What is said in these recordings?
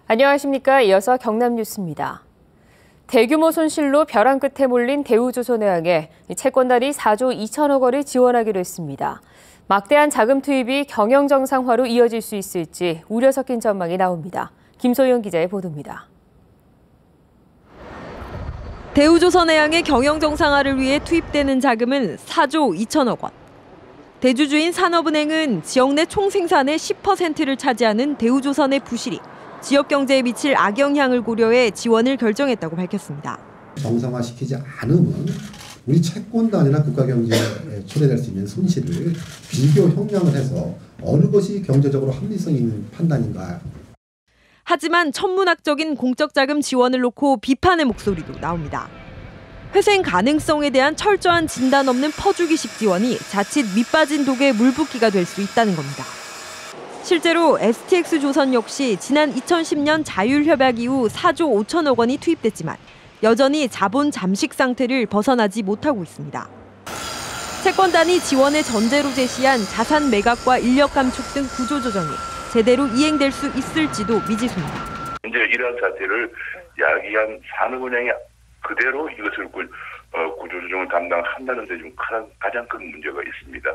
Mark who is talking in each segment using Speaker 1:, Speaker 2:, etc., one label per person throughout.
Speaker 1: 안녕하십니까. 이어서 경남 뉴스입니다. 대규모 손실로 벼랑 끝에 몰린 대우조선해양에 채권단이 4조 2천억 원을 지원하기로 했습니다. 막대한 자금 투입이 경영 정상화로 이어질 수 있을지 우려 섞인 전망이 나옵니다. 김소영 기자의 보도입니다.
Speaker 2: 대우조선해양의 경영 정상화를 위해 투입되는 자금은 4조 2천억 원. 대주주인 산업은행은 지역 내 총생산의 10%를 차지하는 대우조선의 부실이 지역 경제에 미칠 악영향을 고려해 지원을 결정했다고 밝혔습니다.
Speaker 3: 정상화시키지 않으면 우리 채권단이나 국가 경제에 초래될 수 있는 손실을 비교 형량을 해서 어느 것이 경제적으로 합리성 있는 판단인가.
Speaker 2: 하지만 천문학적인 공적 자금 지원을 놓고 비판의 목소리도 나옵니다. 회생 가능성에 대한 철저한 진단 없는 퍼주기식 지원이 자칫 밑빠진 독에 물붓기가 될 수 있다는 겁니다. 실제로 STX조선 역시 지난 2010년 자율협약 이후 4조 5천억 원이 투입됐지만 여전히 자본 잠식 상태를 벗어나지 못하고 있습니다. 채권단이 지원의 전제로 제시한 자산 매각과 인력 감축 등 구조조정이 제대로 이행될 수 있을지도 미지수입니다.
Speaker 4: 이제 이러한 사태를 야기한 산업은행이 그대로 이것을 구조조정을 감당한다는 데 좀 가장 큰 문제가 있습니다.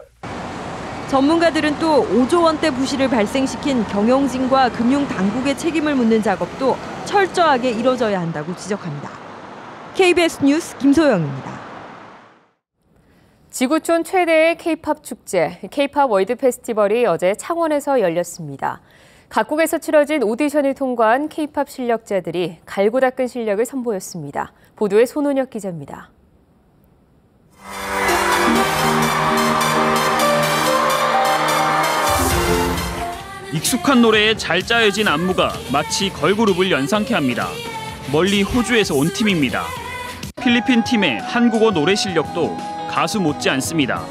Speaker 2: 전문가들은 또 5조 원대 부실을 발생시킨 경영진과 금융당국의 책임을 묻는 작업도 철저하게 이뤄져야 한다고 지적합니다. KBS 뉴스 김소영입니다.
Speaker 1: 지구촌 최대의 K-팝 축제, K-팝 월드 페스티벌이 어제 창원에서 열렸습니다. 각국에서 치러진 오디션을 통과한 K-팝 실력자들이 갈고 닦은 실력을 선보였습니다. 보도에 손은혁 기자입니다.
Speaker 5: 익숙한 노래에 잘 짜여진 안무가 마치 걸그룹을 연상케 합니다. 멀리 호주에서 온 팀입니다. 필리핀 팀의 한국어 노래 실력도 가수 못지 않습니다.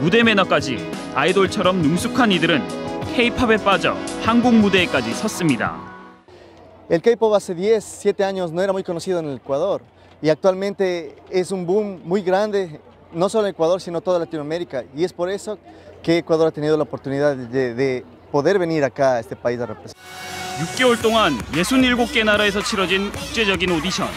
Speaker 5: 무대 매너까지 아이돌처럼 능숙한 이들은 K-팝에 빠져 한국 무대에까지 섰습니다.
Speaker 6: El K-pop hace 7 años no era muy conocido en el Ecuador y actualmente es un boom muy grande no solo en Ecuador sino toda Latinoamérica y es por eso que Ecuador ha tenido la oportunidad de poder venir acá a este país a representar.
Speaker 5: 6개월 동안 67개 나라에서 치러진 국제적인 오디션.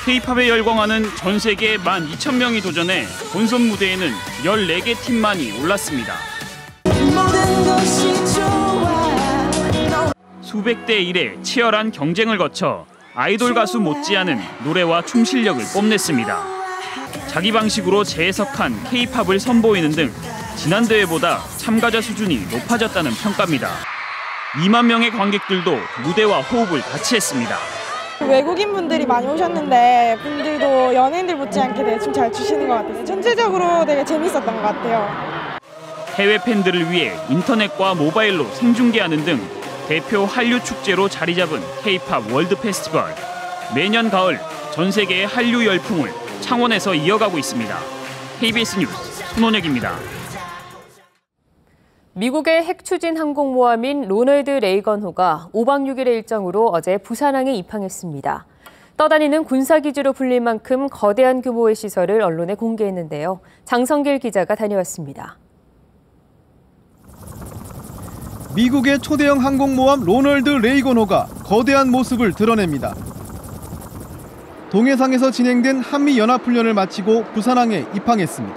Speaker 5: K-팝에 열광하는 전 세계 12,000명이 도전해 본선 무대에는 14개 팀만이 올랐습니다. 수백 대 1의 치열한 경쟁을 거쳐 아이돌 가수 못지않은 노래와 춤 실력을 뽐냈습니다. 자기 방식으로 재해석한 K-팝을 선보이는 등 지난 대회보다 참가자 수준이 높아졌다는 평가입니다. 2만 명의 관객들도 무대와 호흡을 같이 했습니다.
Speaker 7: 외국인 분들이 많이 오셨는데 분들도 연예인들 못지않게 되게 춤 잘 추시는 것 같아서 전체적으로 되게 재밌었던 것 같아요.
Speaker 5: 해외 팬들을 위해 인터넷과 모바일로 생중계하는 등 대표 한류 축제로 자리 잡은 K-팝 월드 페스티벌. 매년 가을 전 세계의 한류 열풍을 창원에서 이어가고 있습니다. KBS 뉴스 손원혁입니다.
Speaker 1: 미국의 핵 추진 항공모함인 로널드 레이건호가 5박 6일의 일정으로 어제 부산항에 입항했습니다. 떠다니는 군사기지로 불릴 만큼 거대한 규모의 시설을 언론에 공개했는데요. 장성길 기자가 다녀왔습니다.
Speaker 8: 미국의 초대형 항공모함 로널드 레이건호가 거대한 모습을 드러냅니다. 동해상에서 진행된 한미연합훈련을 마치고 부산항에 입항했습니다.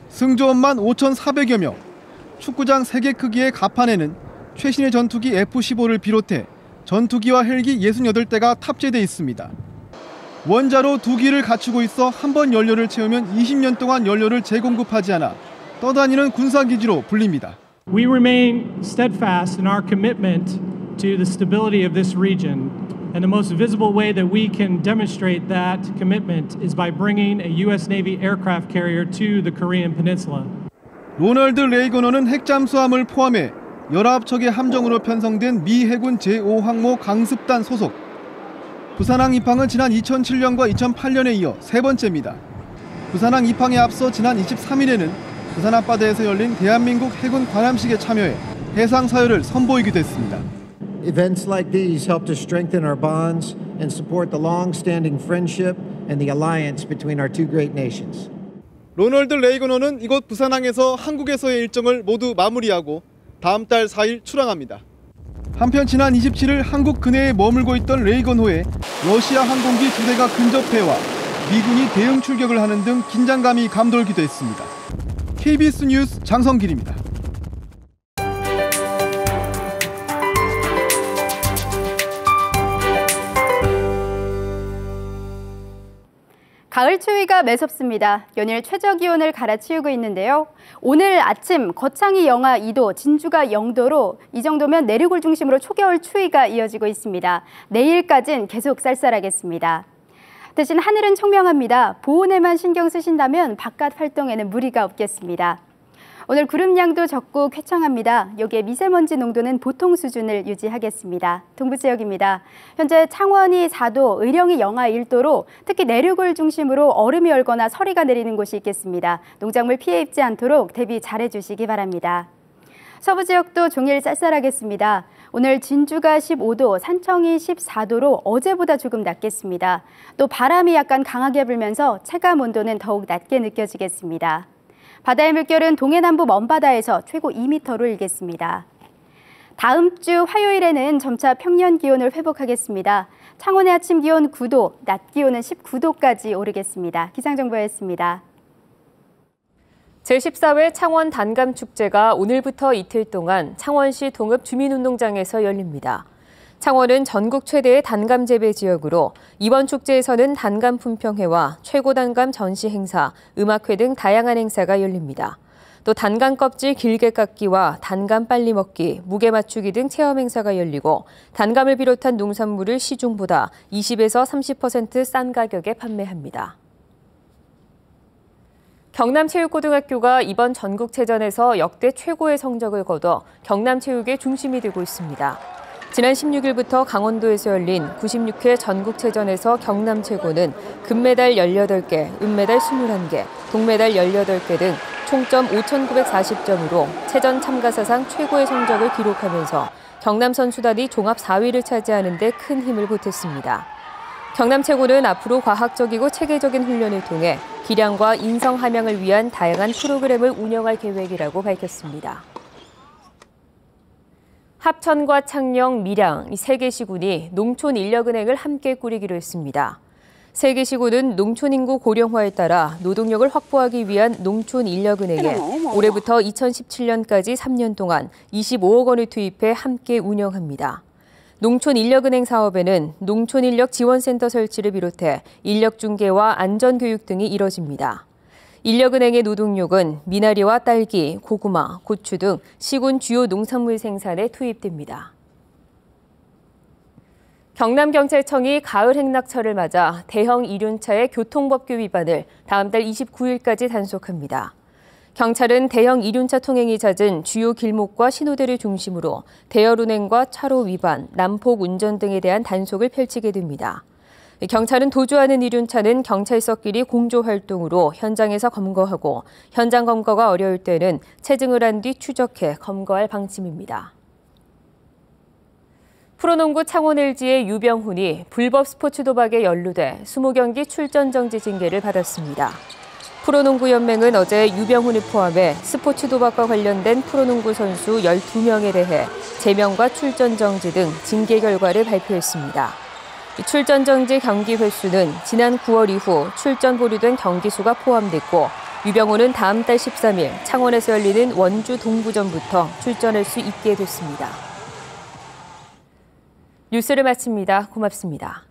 Speaker 8: 승조원만 5,400여 명, 축구장 3개 크기의 갑판에는 최신의 전투기 F-15를 비롯해 전투기와 헬기 68대가 탑재돼 있습니다. 원자로 2기를 갖추고 있어 한 번 연료를 채우면 20년 동안 연료를 재공급하지 않아 떠다니는 군사기지로 불립니다.
Speaker 9: We remain steadfast in our commitment to the stability of this region, and the most visible way that we can demonstrate that commitment is by bringing a U.S. Navy aircraft carrier to the Korean Peninsula.
Speaker 8: 로널드 레이건호는 핵잠수함을 포함해 19척의 함정으로 편성된 미 해군 제5항모 강습단 소속. 부산항 입항은 지난 2007년과 2008년에 이어 3번째입니다. 부산항 입항에 앞서 지난 23일에는 부산 앞바다에서 열린 대한민국 해군 관함식에 참여해 해상 사열을 선보이기도 했습니다.
Speaker 10: Events like these help to strengthen our bonds and support the long-standing friendship and the alliance between our two great nations.
Speaker 8: 로널드 레이건호는 이곳 부산항에서 한국에서의 일정을 모두 마무리하고 다음 달 4일 출항합니다. 한편 지난 27일 한국 근해에 머물고 있던 레이건호에 러시아 항공기 2대가 근접해와 미군이 대응 출격을 하는 등 긴장감이 감돌기도 했습니다. KBS 뉴스 장성길입니다.
Speaker 11: 가을 추위가 매섭습니다. 연일 최저기온을 갈아치우고 있는데요. 오늘 아침 거창이 영하 2도, 진주가 0도로 이 정도면 내륙을 중심으로 초겨울 추위가 이어지고 있습니다. 내일까지는 계속 쌀쌀하겠습니다. 대신 하늘은 청명합니다. 보온에만 신경 쓰신다면 바깥 활동에는 무리가 없겠습니다. 오늘 구름량도 적고 쾌청합니다. 여기에 미세먼지 농도는 보통 수준을 유지하겠습니다. 동부 지역입니다. 현재 창원이 4도, 의령이 영하 1도로 특히 내륙을 중심으로 얼음이 얼거나 서리가 내리는 곳이 있겠습니다. 농작물 피해 입지 않도록 대비 잘해주시기 바랍니다. 서부 지역도 종일 쌀쌀하겠습니다. 오늘 진주가 15도, 산청이 14도로 어제보다 조금 낮겠습니다. 또 바람이 약간 강하게 불면서 체감 온도는 더욱 낮게 느껴지겠습니다. 바다의 물결은 동해남부 먼바다에서 최고 2m로 일겠습니다. 다음 주 화요일에는 점차 평년 기온을 회복하겠습니다. 창원의 아침 기온 9도, 낮 기온은 19도까지 오르겠습니다. 기상정보였습니다.
Speaker 1: 제14회 창원 단감축제가 오늘부터 이틀 동안 창원시 동읍 주민운동장에서 열립니다. 창원은 전국 최대의 단감 재배 지역으로 이번 축제에서는 단감 품평회와 최고 단감 전시 행사, 음악회 등 다양한 행사가 열립니다. 또 단감 껍질 길게 깎기와 단감 빨리 먹기, 무게 맞추기 등 체험 행사가 열리고 단감을 비롯한 농산물을 시중보다 20에서 30% 싼 가격에 판매합니다. 경남체육고등학교가 이번 전국체전에서 역대 최고의 성적을 거둬 경남체육의 중심이 되고 있습니다. 지난 16일부터 강원도에서 열린 96회 전국체전에서 경남 최고는 금메달 18개, 은메달 21개, 동메달 18개 등 총점 5,940점으로 체전 참가사상 최고의 성적을 기록하면서 경남 선수단이 종합 4위를 차지하는 데 큰 힘을 보탰습니다. 경남 최고는 앞으로 과학적이고 체계적인 훈련을 통해 기량과 인성 함양을 위한 다양한 프로그램을 운영할 계획이라고 밝혔습니다. 합천과 창녕, 밀양, 세 개 시군이 농촌인력은행을 함께 꾸리기로 했습니다. 세 개 시군은 농촌 인구 고령화에 따라 노동력을 확보하기 위한 농촌인력은행에 올해부터 2017년까지 3년 동안 25억 원을 투입해 함께 운영합니다. 농촌인력은행 사업에는 농촌인력지원센터 설치를 비롯해 인력 중개와 안전교육 등이 이뤄집니다. 인력은행의 노동력은 미나리와 딸기, 고구마, 고추 등 시군 주요 농산물 생산에 투입됩니다. 경남경찰청이 가을 행락철을 맞아 대형 이륜차의 교통법규 위반을 다음 달 29일까지 단속합니다. 경찰은 대형 이륜차 통행이 잦은 주요 길목과 신호대를 중심으로 대열 운행과 차로 위반, 난폭 운전 등에 대한 단속을 펼치게 됩니다. 경찰은 도주하는 이륜차는 경찰서끼리 공조 활동으로 현장에서 검거하고 현장 검거가 어려울 때는 체증을 한 뒤 추적해 검거할 방침입니다. 프로농구 창원 LG의 유병훈이 불법 스포츠 도박에 연루돼 20경기 출전 정지 징계를 받았습니다. 프로농구연맹은 어제 유병훈을 포함해 스포츠 도박과 관련된 프로농구 선수 12명에 대해 제명과 출전 정지 등 징계 결과를 발표했습니다. 출전 정지 경기 횟수는 지난 9월 이후 출전 보류된 경기 수가 포함됐고 유병훈은 다음 달 13일 창원에서 열리는 원주 동부전부터 출전할 수 있게 됐습니다. 뉴스를 마칩니다. 고맙습니다.